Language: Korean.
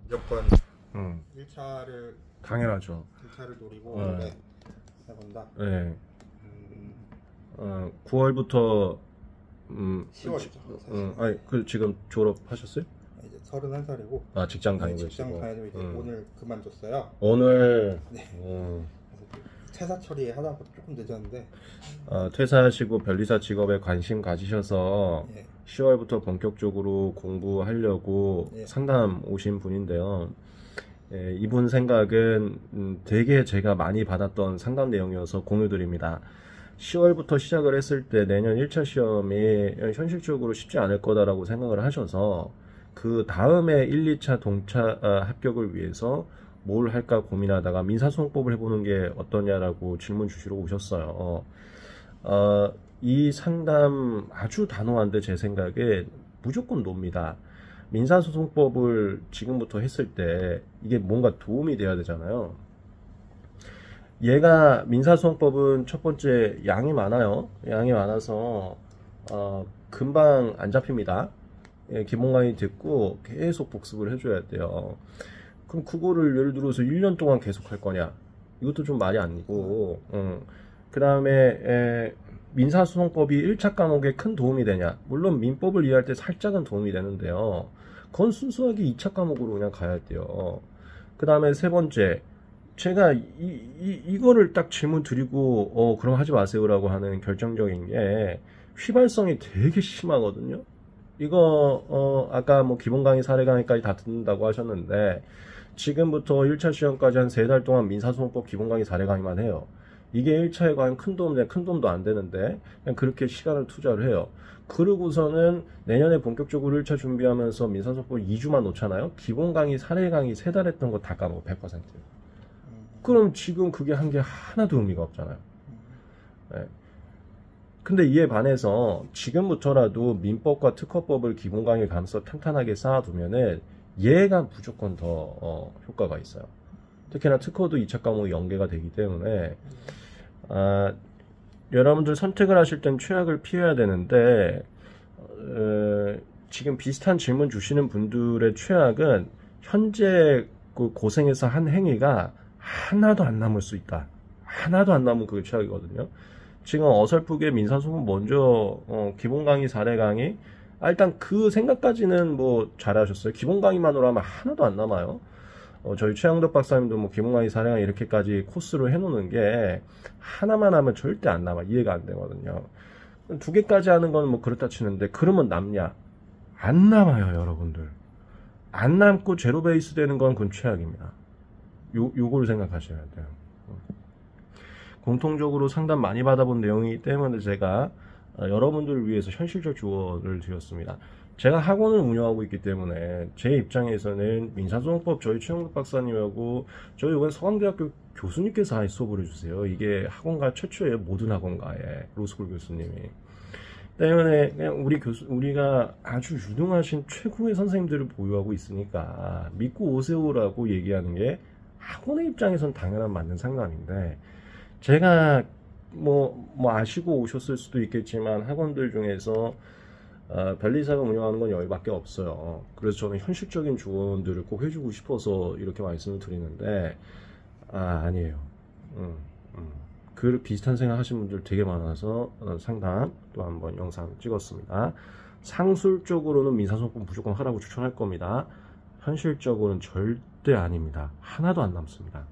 무조건 음, 1차를 당연하죠. 1차를 노리고 네. 해본다. 네. 음, 9월부터 10월이죠. 아니 지금 졸업하셨어요? 이제 31살이고 아, 직장 다니고 직장 계시고. 다니고 이제 오늘 그만뒀어요. 오늘 네. 그래서 퇴사 처리하다 보다 조금 늦었는데 퇴사하시고 변리사 직업에 관심 가지셔서 예. 10월부터 본격적으로 공부하려고 예. 상담 오신 분인데요. 예, 이분 생각은 되게 제가 많이 받았던 상담 내용이어서 공유드립니다. 10월부터 시작을 했을 때 내년 1차 시험이 현실적으로 쉽지 않을 거다라고 생각을 하셔서 그 다음에 1, 2차 동차 합격을 위해서 뭘 할까 고민하다가 민사소송법을 해보는 게 어떠냐라고 질문 주시러 오셨어요. 이 상담 아주 단호한데 제 생각에 무조건 놉니다. 민사소송법을 지금부터 했을 때 이게 뭔가 도움이 돼야 되잖아요. 얘가 민사소송법은 첫 번째 양이 많아요. 양이 많아서 금방 안 잡힙니다. 예, 기본 강의 듣고 계속 복습을 해줘야 돼요. 그럼 그거를 예를 들어서 1년 동안 계속 할 거냐? 이것도 좀 말이 아니고. 그 다음에 민사소송법이 1차 과목에 큰 도움이 되냐? 물론 민법을 이해할 때 살짝은 도움이 되는데요. 그건 순수하게 2차 과목으로 그냥 가야 돼요. 그 다음에 세 번째, 제가 이거를 딱 질문 드리고 그럼 하지 마세요라고 하는 결정적인 게 휘발성이 되게 심하거든요. 이거 아까 뭐 기본 강의 사례 강의까지 다 듣는다고 하셨는데 지금부터 1차 시험까지 한 3달 동안 민사소송법 기본 강의 사례 강의만 해요. 이게 1차에 과연 큰 도움도 안 되는데 그냥 그렇게 시간을 투자를 해요. 그러고서는 내년에 본격적으로 1차 준비하면서 민사소송법 2주만 놓잖아요. 기본 강의 사례 강의 3달 했던 거 다 까먹어 100%. 그럼 지금 그게 한 게 하나도 의미가 없잖아요. 네. 근데 이에 반해서 지금부터라도 민법과 특허법을 기본 강의 가면서 탄탄하게 쌓아두면은 얘가 무조건 더 효과가 있어요. 특히나 특허도 2차 과목이 연계가 되기 때문에 여러분들 선택을 하실 땐 최악을 피해야 되는데 지금 비슷한 질문 주시는 분들의 최악은 현재 그 고생해서 한 행위가 하나도 안 남을 수 있다. 하나도 안 남은 그게 최악이거든요. 지금 어설프게 민사소송 먼저 기본 강의 사례 강의 일단 그 생각까지는 뭐 잘하셨어요. 기본 강의만으로 하면 하나도 안 남아요. 저희 최영덕 박사님도 뭐 기본 강의 사례 강의 이렇게까지 코스로 해놓는 게 하나만 하면 절대 안 남아. 이해가 안 되거든요. 2개까지 하는 건 뭐 그렇다 치는데 그러면 남냐? 안 남아요, 여러분들. 안 남고 제로 베이스 되는 건 그건 최악입니다. 요걸 생각하셔야 돼요. 공통적으로 상담 많이 받아본 내용이기 때문에 제가 여러분들을 위해서 현실적 조언을 드렸습니다. 제가 학원을 운영하고 있기 때문에 제 입장에서는 민사소송법 저희 최영덕 박사님하고 저희 이번 서강대학교 교수님께서 아예 수업을 해주세요. 이게 학원가 최초예요. 모든 학원가에 로스쿨 교수님이. 때문에 그냥 우리가 아주 유능하신 최고의 선생님들을 보유하고 있으니까 믿고 오세요라고 얘기하는 게 학원의 입장에선 당연한 맞는 상담인데 제가 뭐 아시고 오셨을 수도 있겠지만 학원들 중에서 변리사가 운영하는 건 여기밖에 없어요. 그래서 저는 현실적인 조언들을 꼭 해주고 싶어서 이렇게 말씀을 드리는데 아니에요. 그 비슷한 생각 하시는 분들 되게 많아서 상담 또 한번 영상 찍었습니다. 상술적으로는 민사소송법 무조건 하라고 추천할 겁니다. 현실적으로는 절대 아닙니다. 하나도 안 남습니다.